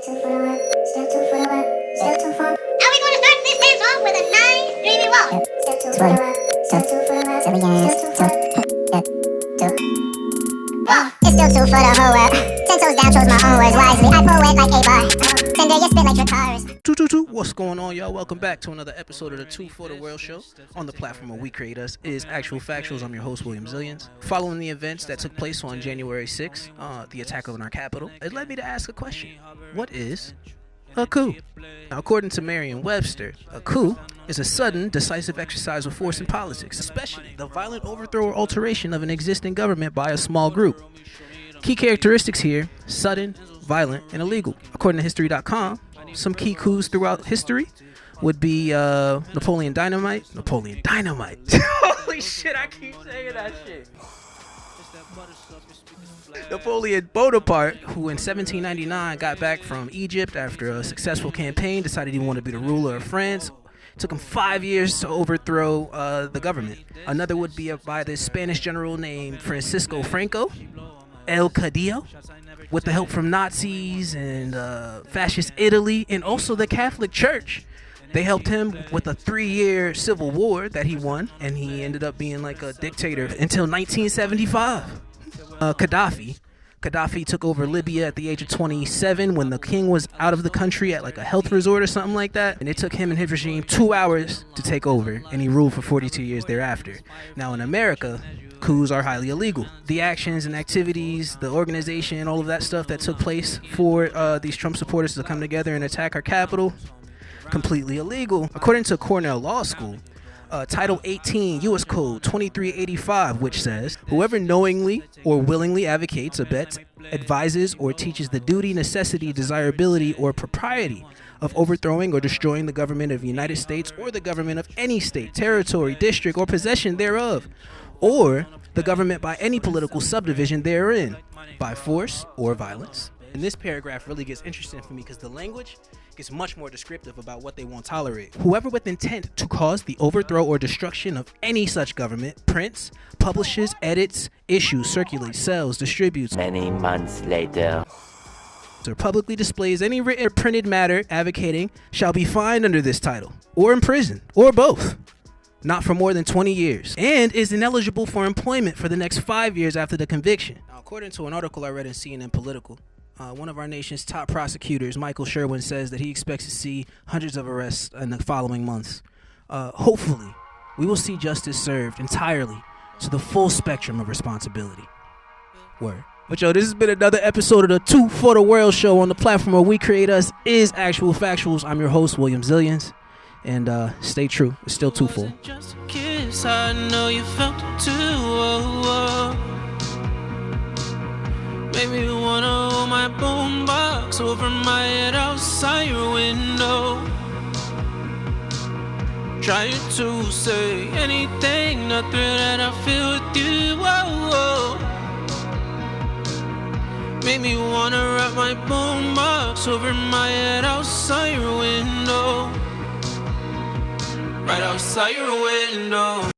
Still too for the work, still too for the work, still too for. Now we're gonna start this dance off with a nice dreamy walk. Still too for the work, still too for the work, Zillions, still too. It's still too for the whole world. 10 toes down, chose my own words wisely. I poet like a bar. Tender, you spit like your cars. What's going on, y'all? Welcome back to another episode of the Two for the World show. On the platform where we create us is Actual Factuals. I'm your host, William Zillions. Following the events that took place on January 6th, the attack on our capital, it led me to ask a question. What is a coup? Now, according to Merriam-Webster, a coup is a sudden, decisive exercise of force in politics, especially the violent overthrow or alteration of an existing government by a small group. Key characteristics here: sudden, violent, and illegal. According to History.com, some key coups throughout history would be Napoleon Dynamite. Holy shit, I keep saying that shit. Napoleon Bonaparte, who in 1799 got back from Egypt after a successful campaign, decided he wanted to be the ruler of France. It took him 5 years to overthrow the government. Another would be by this Spanish general named Francisco Franco, El Cadillo, with the help from Nazis and fascist Italy and also the Catholic Church. They helped him with a 3-year civil war that he won, and he ended up being like a dictator until 1975. Gaddafi took over Libya at the age of 27 when the king was out of the country at like a health resort or something like that, and it took him and his regime 2 hours to take over, and he ruled for 42 years thereafter. Now in America, coups are highly illegal. The actions and activities, the organization, all of that stuff that took place for these Trump supporters to come together and attack our capital, completely illegal. According to Cornell Law School, Title 18 U.S. Code 2385, which says, whoever knowingly or willingly advocates, abets, advises, or teaches the duty, necessity, desirability, or propriety of overthrowing or destroying the government of the United States or the government of any state, territory, district, or possession thereof, or the government by any political subdivision therein, by force or violence. And this paragraph really gets interesting for me because the language gets much more descriptive about what they won't tolerate. Whoever with intent to cause the overthrow or destruction of any such government prints, publishes, edits, issues, circulates, sells, distributes, many months later, or publicly displays any written or printed matter advocating shall be fined under this title, or imprisoned, or both, not for more than 20 years, and is ineligible for employment for the next 5 years after the conviction. Now, according to an article I read in CNN Political, one of our nation's top prosecutors, Michael Sherwin, says that he expects to see hundreds of arrests in the following months. Hopefully, we will see justice served entirely to the full spectrum of responsibility. Word. But yo, this has been another episode of the Two for the World show. On the platform where we create us is Actual Factuals. I'm your host, William Zillions. And stay true. It's still too full. Just a kiss, I know you felt it too. Made me wanna hold my boombox over my head outside your window. Trying to say anything, nothing that I feel with you. Made me wanna wrap my boombox over my head outside your window. Right outside your window.